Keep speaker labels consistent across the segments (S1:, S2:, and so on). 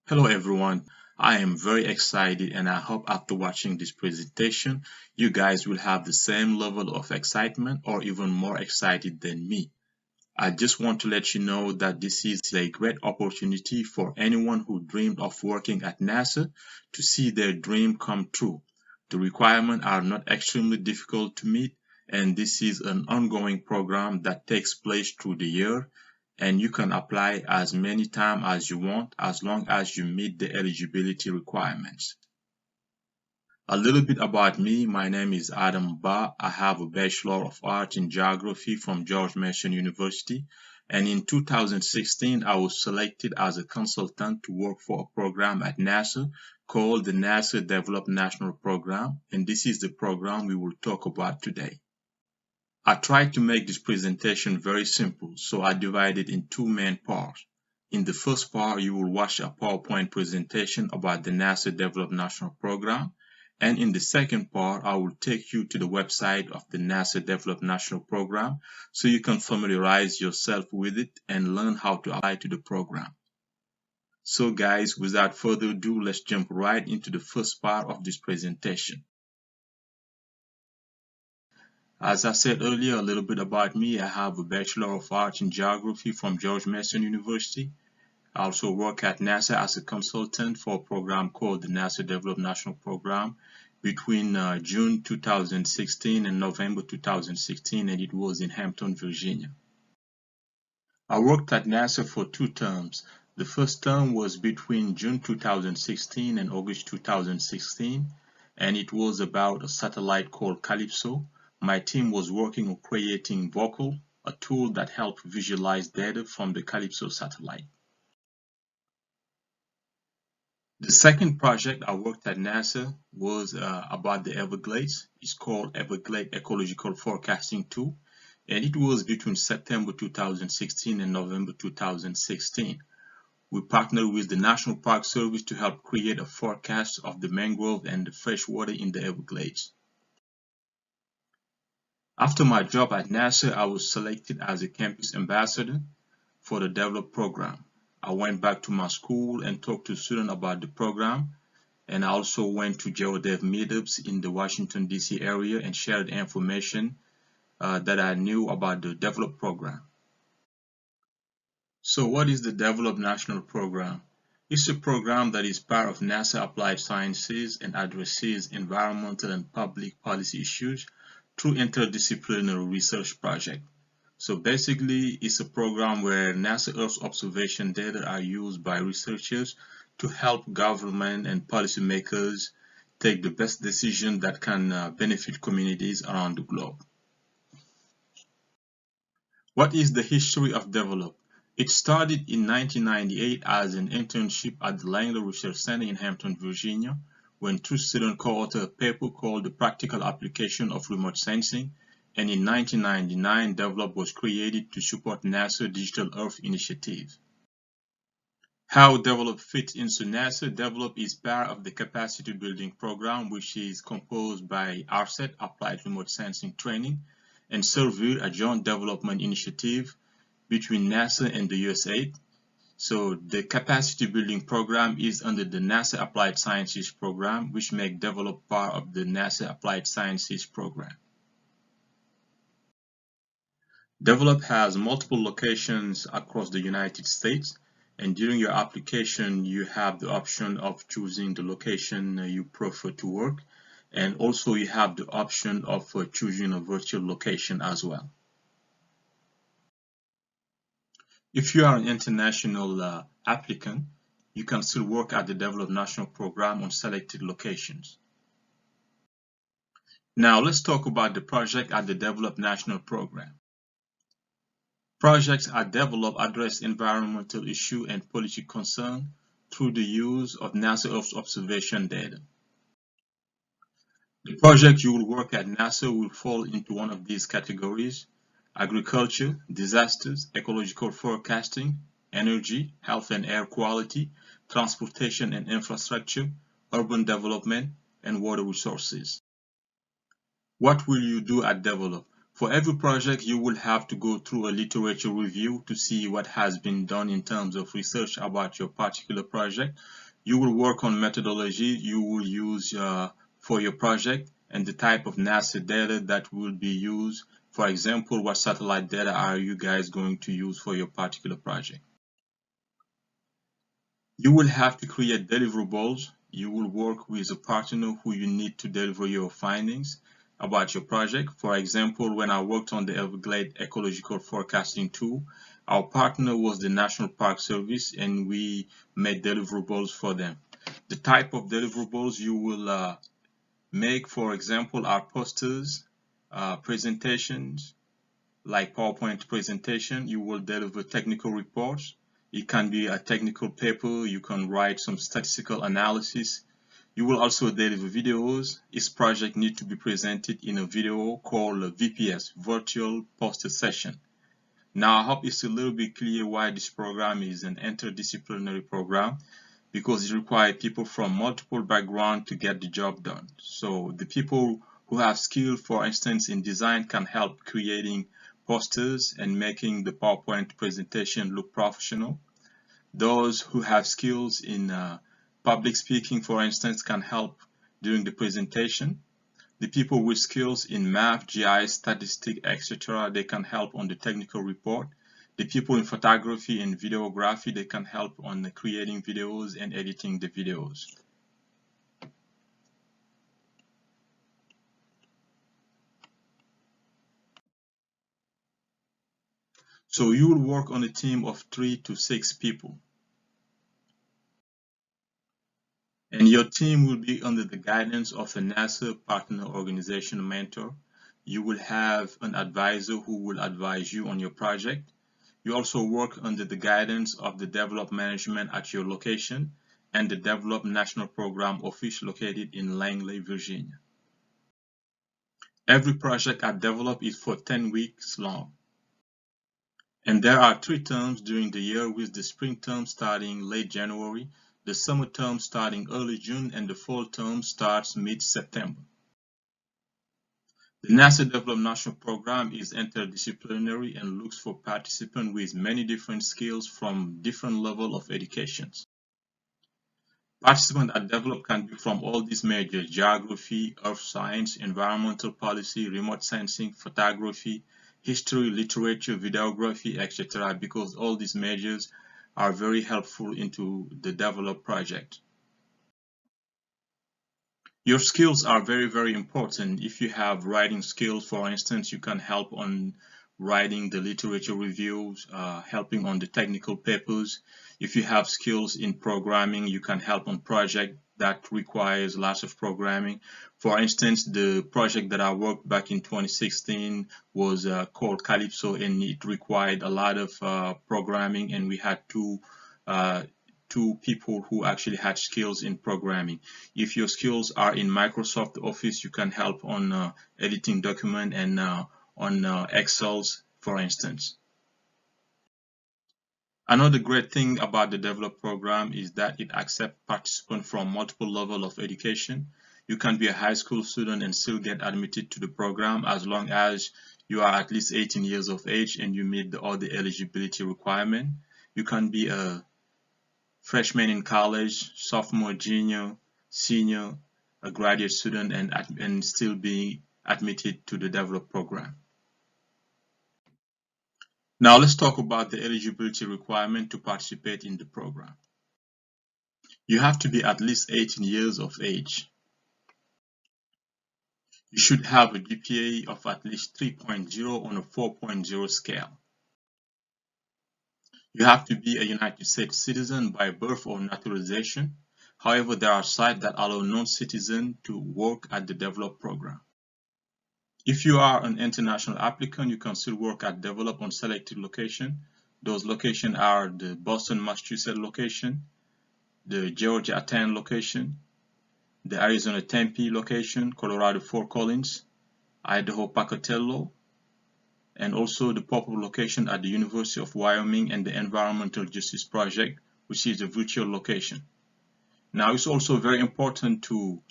S1: Hello everyone, I am very excited and I hope after watching this presentation, you guys will have the same level of excitement or even more excited than me. I just want to let you know that this is a great opportunity for anyone who dreamed of working at NASA to see their dream come true. The requirements are not extremely difficult to meet, and this is an ongoing program that takes place through the year, and you can apply as many times as you want as long as you meet the eligibility requirements. A little bit about me. My name is Adam Ba. I have a Bachelor of Arts in Geography from George Mason University. And in 2016, I was selected as a consultant to work for a program at NASA called the NASA Developed National Program. And this is the program we will talk about today. I tried to make this presentation very simple, so I divided it in two main parts. In the first part, you will watch a PowerPoint presentation about the NASA Developed National Program. And in the second part, I will take you to the website of the NASA Developed National Program so you can familiarize yourself with it and learn how to apply to the program. So guys, without further ado, let's jump right into the first part of this presentation. As I said earlier, a little bit about me. I have a Bachelor of Arts in Geography from George Mason University. I also work at NASA as a consultant for a program called the NASA Developed National Program between June 2016 and November 2016, and it was in Hampton, Virginia. I worked at NASA for 2 terms. The first term was between June 2016 and August 2016, and it was about a satellite called CALIPSO. My team was working on creating Vocal, a tool that helped visualize data from the CALIPSO satellite. The second project I worked at NASA was about the Everglades. It's called Everglades Ecological Forecasting Tool, and it was between September 2016 and November 2016. We partnered with the National Park Service to help create a forecast of the mangrove and the freshwater in the Everglades. After my job at NASA, I was selected as a campus ambassador for the Develop program. I went back to my school and talked to students about the program, and I also went to GeoDev meetups in the Washington, D.C. area and shared information that I knew about the Develop program. So what is the Develop National Program? It's a program that is part of NASA Applied Sciences and addresses environmental and public policy issues through interdisciplinary research projects. So basically, it's a program where NASA Earth observation data are used by researchers to help government and policymakers take the best decision that can benefit communities around the globe. What is the history of Develop? It started in 1998 as an internship at the Langley Research Center in Hampton, Virginia, when 2 students co-authored a paper called The Practical Application of Remote Sensing, and in 1999, Develop was created to support NASA Digital Earth initiative. How Develop fits into NASA? Develop is part of the capacity building program, which is composed by RSET, Applied Remote Sensing Training, and SERVIR, a joint development initiative between NASA and the USAID. So the capacity building program is under the NASA Applied Sciences program, which makes Develop part of the NASA Applied Sciences program. Develop has multiple locations across the United States, and during your application you have the option of choosing the location you prefer to work, and also you have the option of choosing a virtual location as well. If you are an international applicant, you can still work at the Develop National Program on selected locations. Now let's talk about the project at the Develop National Program. Projects at Develop address environmental issues and policy concerns through the use of NASA Earth observation data. The project you will work at NASA will fall into one of these categories: agriculture, disasters, ecological forecasting, energy, health and air quality, transportation and infrastructure, urban development, and water resources. What will you do at Develop? For every project, you will have to go through a literature review to see what has been done in terms of research about your particular project. You will work on methodology you will use for your project and the type of NASA data that will be used. For example, what satellite data are you guys going to use for your particular project? You will have to create deliverables. You will work with a partner who you need to deliver your findings about your project. For example, when I worked on the Everglades ecological forecasting tool, our partner was the National Park Service, and we made deliverables for them. The type of deliverables you will make, for example, are posters, presentations, like PowerPoint presentation. You will deliver technical reports. It can be a technical paper. You can write some statistical analysis. You will also deliver videos. Each project needs to be presented in a video called a VPS, Virtual Poster Session. Now, I hope it's a little bit clear why this program is an interdisciplinary program, because it requires people from multiple backgrounds to get the job done. So the people who have skill, for instance, in design can help creating posters and making the PowerPoint presentation look professional. Those who have skills in public speaking, for instance, can help during the presentation. The people with skills in math, GIS, statistics, etc., they can help on the technical report. The people in photography and videography, they can help on creating videos and editing the videos. So you will work on a team of 3 to 6 people. And your team will be under the guidance of a NASA partner organization mentor. You will have an advisor who will advise you on your project. You also work under the guidance of the development management at your location and the Develop National Program Office located in Langley, Virginia. Every project I develop is for 10 weeks long. And there are 3 terms during the year, with the spring term starting late January, the summer term starting early June, and the fall term starts mid-September. The NASA Develop National Program is interdisciplinary and looks for participants with many different skills from different levels of education. Participants at Develop can be from all these majors: geography, earth science, environmental policy, remote sensing, photography, history, literature, videography, etc., because all these majors are very helpful into the Develop project. Your skills are very, very important. If you have writing skills, for instance, you can help on writing the literature reviews, helping on the technical papers. If you have skills in programming, you can help on project that requires lots of programming. For instance, the project that I worked back in 2016 was called CALIPSO, and it required a lot of programming, and we had two people who actually had skills in programming. If your skills are in Microsoft Office, you can help on editing document and on Excels, for instance. Another great thing about the Develop program is that it accepts participants from multiple levels of education. You can be a high school student and still get admitted to the program as long as you are at least 18 years of age and you meet all the eligibility requirements. You can be a freshman in college, sophomore, junior, senior, a graduate student, and still be admitted to the Develop program. Now let's talk about the eligibility requirement to participate in the program. You have to be at least 18 years of age. You should have a GPA of at least 3.0 on a 4.0 scale. You have to be a United States citizen by birth or naturalization. However, there are sites that allow non-citizens to work at the Develop program. If you are an international applicant, you can still work at Develop on selected location. Those locations are the Boston, Massachusetts location, the Georgia Athens location, the Arizona Tempe location, Colorado Fort Collins, Idaho Pocatello, and also the popular location at the University of Wyoming and the Environmental Justice Project, which is the virtual location. Now, it's also very important to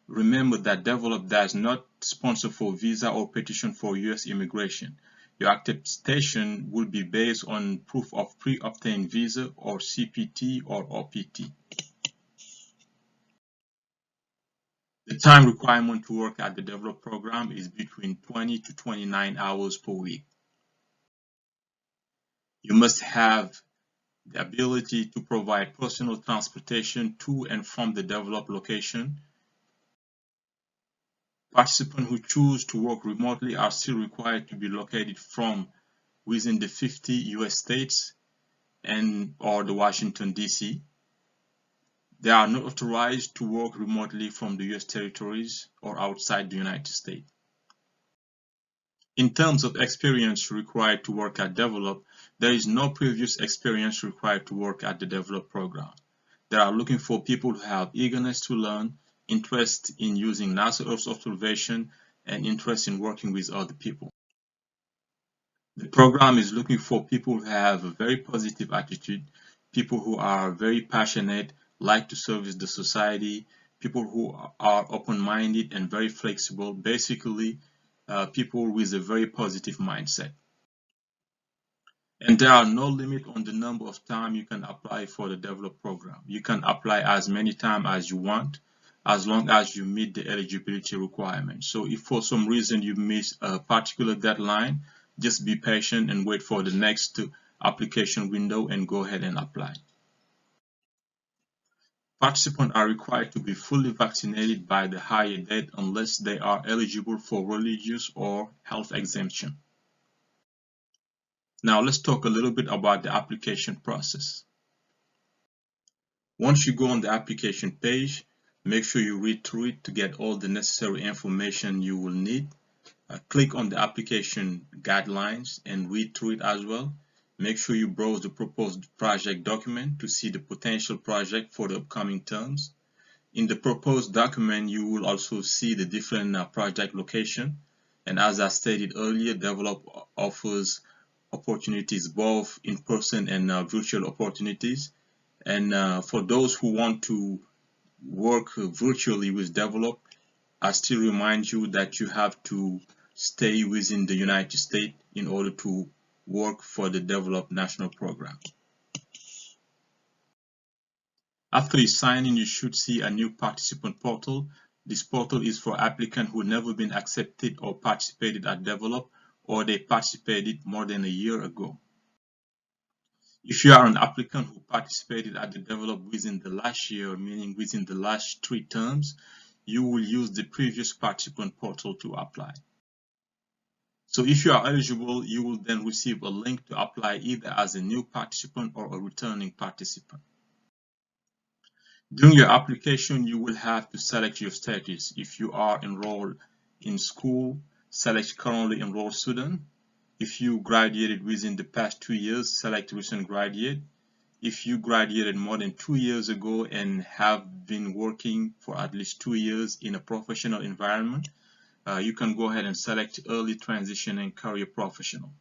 S1: remember that Develop does not sponsor for visa or petition for US immigration. Your attestation will be based on proof of pre-obtained visa or CPT or OPT. The time requirement to work at the developed program is between 20 to 29 hours per week. You must have the ability to provide personal transportation to and from the developed location. Participants who choose to work remotely are still required to be located from within the 50 US states and or the Washington DC. They are not authorized to work remotely from the US territories or outside the United States. In terms of experience required to work at Develop, there is no previous experience required to work at the Develop program. They are looking for people who have eagerness to learn, interest in using NASA Earth observation, and interest in working with other people. The program is looking for people who have a very positive attitude, people who are very passionate, like to service the society, people who are open-minded and very flexible, basically people with a very positive mindset. And there are no limit on the number of times you can apply for the Develop program. You can apply as many times as you want, as long as you meet the eligibility requirements. So if for some reason you miss a particular deadline, just be patient and wait for the next application window and go ahead and apply. Participants are required to be fully vaccinated by the hire date unless they are eligible for religious or health exemption. Now let's talk a little bit about the application process. Once you go on the application page, make sure you read through it to get all the necessary information you will need. Click on the application guidelines and read through it as well. Make sure you browse the proposed project document to see the potential project for the upcoming terms. In the proposed document, you will also see the different project location. And as I stated earlier, Develop offers opportunities both in person and virtual opportunities. And for those who want to work virtually with Develop, I still remind you that you have to stay within the United States in order to work for the Develop National Program. After you sign in, you should see a new participant portal. This portal is for applicants who have never been accepted or participated at Develop, or they participated more than a year ago. If you are an applicant who participated at the Develop within the last year, meaning within the last 3 terms, you will use the previous participant portal to apply. So if you are eligible, you will then receive a link to apply either as a new participant or a returning participant. During your application, you will have to select your status. If you are enrolled in school, select currently enrolled student. If you graduated within the past 2 years, select recent graduate. If you graduated more than 2 years ago and have been working for at least 2 years in a professional environment, you can go ahead and select early transition and career professional.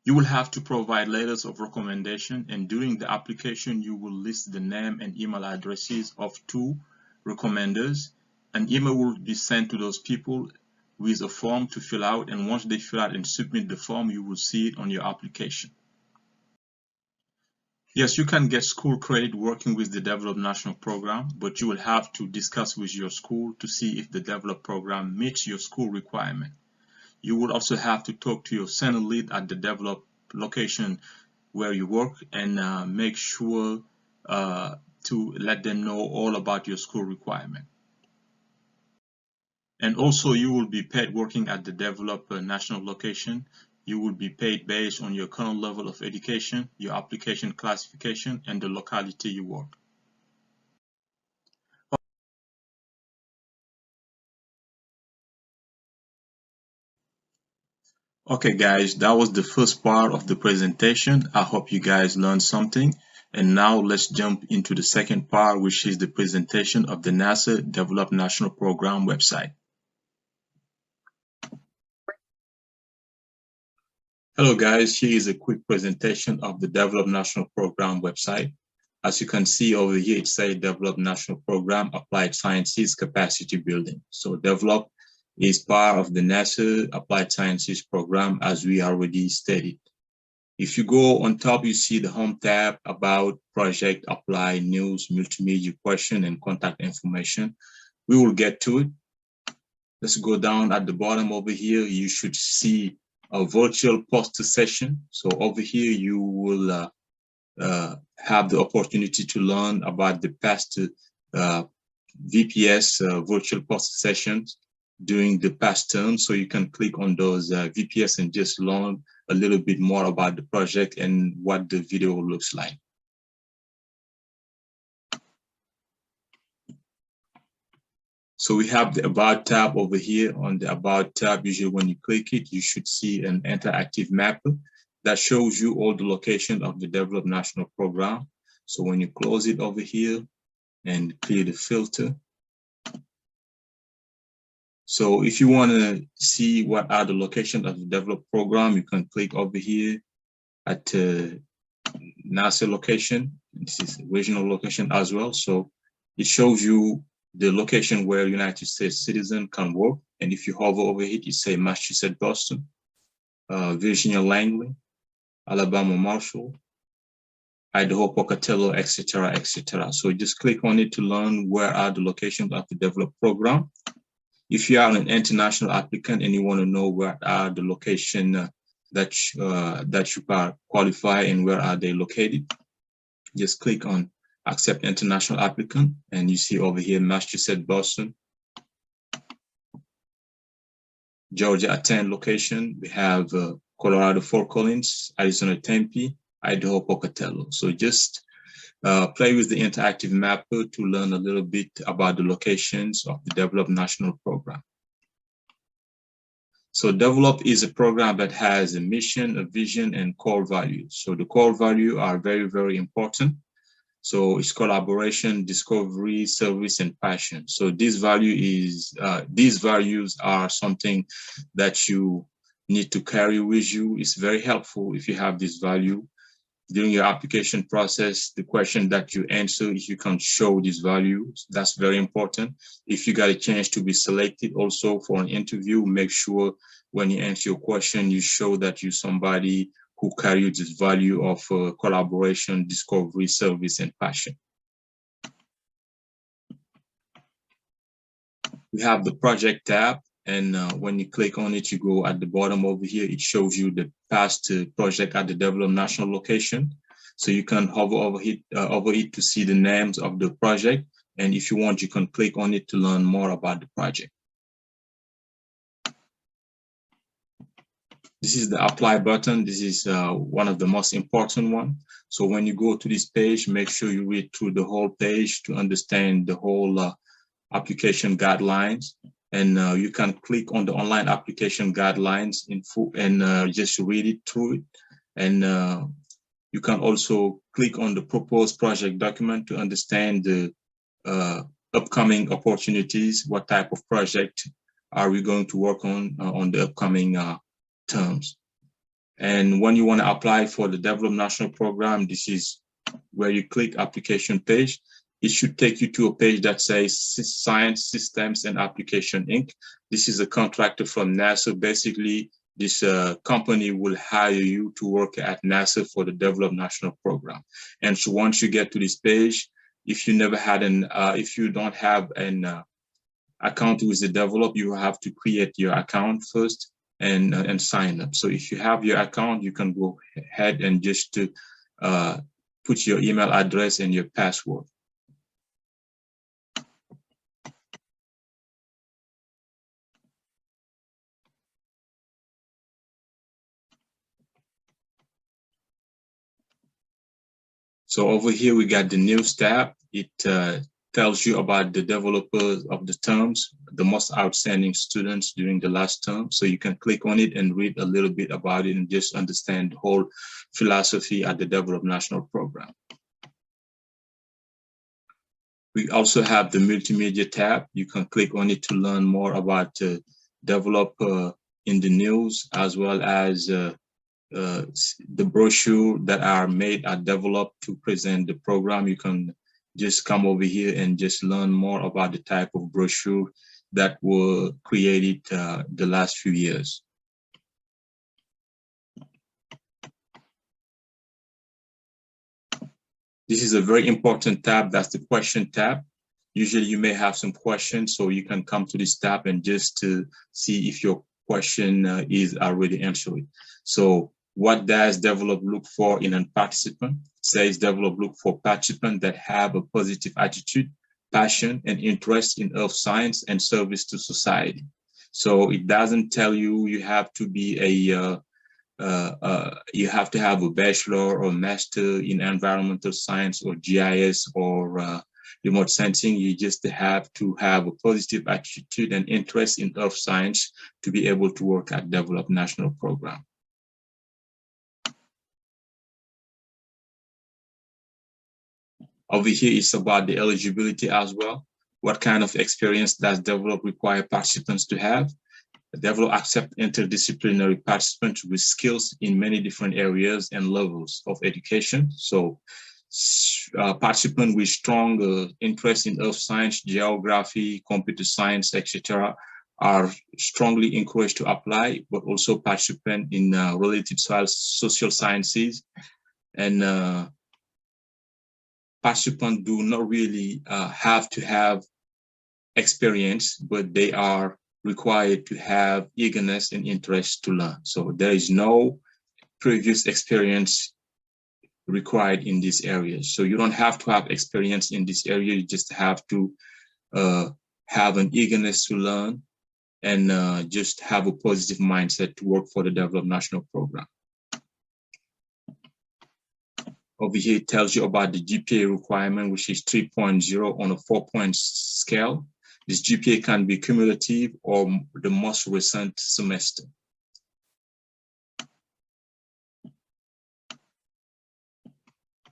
S1: You will have to provide letters of recommendation, and during the application you will list the name and email addresses of 2 recommenders. An email will be sent to those people with a form to fill out, and once they fill out and submit the form, you will see it on your application. Yes, you can get school credit working with the Develop National Program, but you will have to discuss with your school to see if the Develop program meets your school requirement. You will also have to talk to your center lead at the Develop location where you work and make sure to let them know all about your school requirement. And also, you will be paid working at the Develop national location. You will be paid based on your current level of education, your application classification, and the locality you work. Okay guys, that was the first part of the presentation. I hope you guys learned something. And now let's jump into the second part, which is the presentation of the NASA Develop National Program website. Hello guys, here is a quick presentation of the Develop National Program website. As you can see over here, it says Develop National Program, Applied Sciences Capacity Building. So Develop is part of the NASA Applied Sciences Program, as we already stated. If you go on top, you see the Home tab, About, Project, Apply, News, Multimedia, Question, and Contact Information. We will get to it. Let's go down at the bottom over here. You should see a virtual poster session. So over here, you will have the opportunity to learn about the past VPS virtual poster sessions during the past term. So you can click on those VPS and just learn a little bit more about the project and what the video looks like. So we have the About tab over here. On the About tab, usually when you click it, you should see an interactive map that shows you all the location of the Develop National Program. So when you close it over here and clear the filter. So if you want to see what are the locations of the Develop Program, you can click over here at NASA location. This is regional location as well. So it shows you the location where United States citizen can work. And if you hover over it, you say Massachusetts, Boston, Virginia, Langley, Alabama, Marshall, Idaho, Pocatello, etc., etc. So just click on it to learn where are the locations of the Develop Program. If you are an international applicant and you want to know where are the location that you qualify and where are they located, just click on Accept International Applicant, and you see over here Massachusetts, Boston, Georgia at 10 location. We have Colorado, Fort Collins, Arizona, Tempe, Idaho, Pocatello. So just play with the interactive mapper to learn a little bit about the locations of the Develop National Program. So Develop is a program that has a mission, a vision, and core values. So the core values are very, very important. So it's collaboration, discovery, service, and passion. So these values are something that you need to carry with you. It's very helpful if you have this value. During your application process, the question that you answer, if you can show these values, that's very important. If you got a chance to be selected also for an interview, make sure when you answer your question, you show that you're somebody who carries this value of collaboration, discovery, service, and passion. We have the project tab. And when you click on it, you go at the bottom over here, it shows you the past project at the Develop National location. So you can hover over it to see the names of the project. And if you want, you can click on it to learn more about the project. This is the apply button. This is one of the most important one. So when you go to this page, make sure you read through the whole page to understand the whole application guidelines. And you can click on the online application guidelines in full and just read it through it. And you can also click on the proposed project document to understand the upcoming opportunities. What type of project are we going to work on the upcoming terms? And when you want to apply for the Develop National Program, this is where you click application page. It should take you to a page that says Science Systems and Application Inc. This is a contractor from NASA. Basically, this company will hire you to work at NASA for the Develop National Program. And so once you get to this page, if you never had if you don't have an account with the Develop, you have to create your account first and sign up. So if you have your account, you can go ahead and just put your email address and your password. So over here, we got the news tab. It tells you about the developers of the terms, the most outstanding students during the last term. So you can click on it and read a little bit about it and just understand the whole philosophy at the Develop National Program. We also have the multimedia tab. You can click on it to learn more about Develop in the news, as well as the brochure that are made are developed to present the program. You can just come over here and just learn more about the type of brochure that were created the last few years. This is a very important tab. That's the question tab. Usually you may have some questions, so you can come to this tab and just to see if your question is already answered. So what does develop look for in a participant? It says develop look for participants that have a positive attitude, passion, and interest in earth science and service to society. So it doesn't tell you you have to be you have to have a bachelor or master in environmental science or GIS or remote sensing. You just have to have a positive attitude and interest in earth science to be able to work at Develop National Program. Over here is about the eligibility as well. What kind of experience does Develop require participants to have? Develop accept interdisciplinary participants with skills in many different areas and levels of education. So participants with strong interest in earth science, geography, computer science, etc., are strongly encouraged to apply, but also participant in related social sciences. And participants do not really have to have experience, but they are required to have eagerness and interest to learn. So there is no previous experience required in this area. So you don't have to have experience in this area. You just have to have an eagerness to learn and just have a positive mindset to work for the Develop National Program. Over here, it tells you about the GPA requirement, which is 3.0 on a 4-point scale. This GPA can be cumulative or the most recent semester.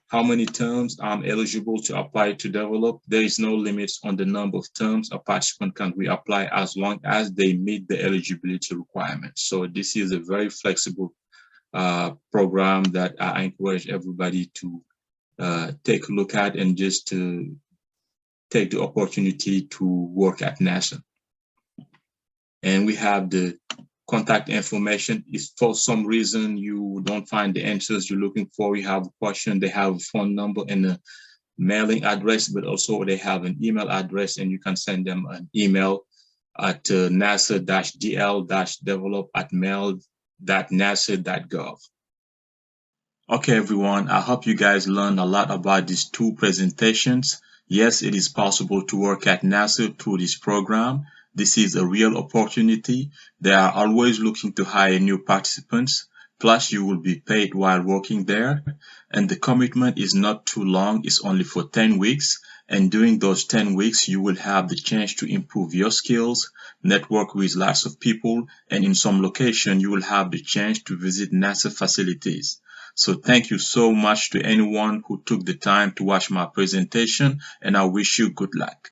S1: How many terms I'm eligible to apply to Develop? There is no limits on the number of terms a participant can reapply as long as they meet the eligibility requirements. So this is a very flexible program that I encourage everybody to take a look at and just to take the opportunity to work at NASA. And we have the contact information. If for some reason you don't find the answers you're looking for, you have a question, they have a phone number and a mailing address, but also they have an email address, and you can send them an email at nasa-dl-develop@mail.nasa.gov. Okay, everyone, I hope you guys learned a lot about these two presentations. Yes, it is possible to work at NASA through this program. This is a real opportunity. They are always looking to hire new participants. Plus, you will be paid while working there. And the commitment is not too long. It's only for 10 weeks. And during those 10 weeks, you will have the chance to improve your skills, network with lots of people, and in some location, you will have the chance to visit NASA facilities. So thank you so much to anyone who took the time to watch my presentation, and I wish you good luck.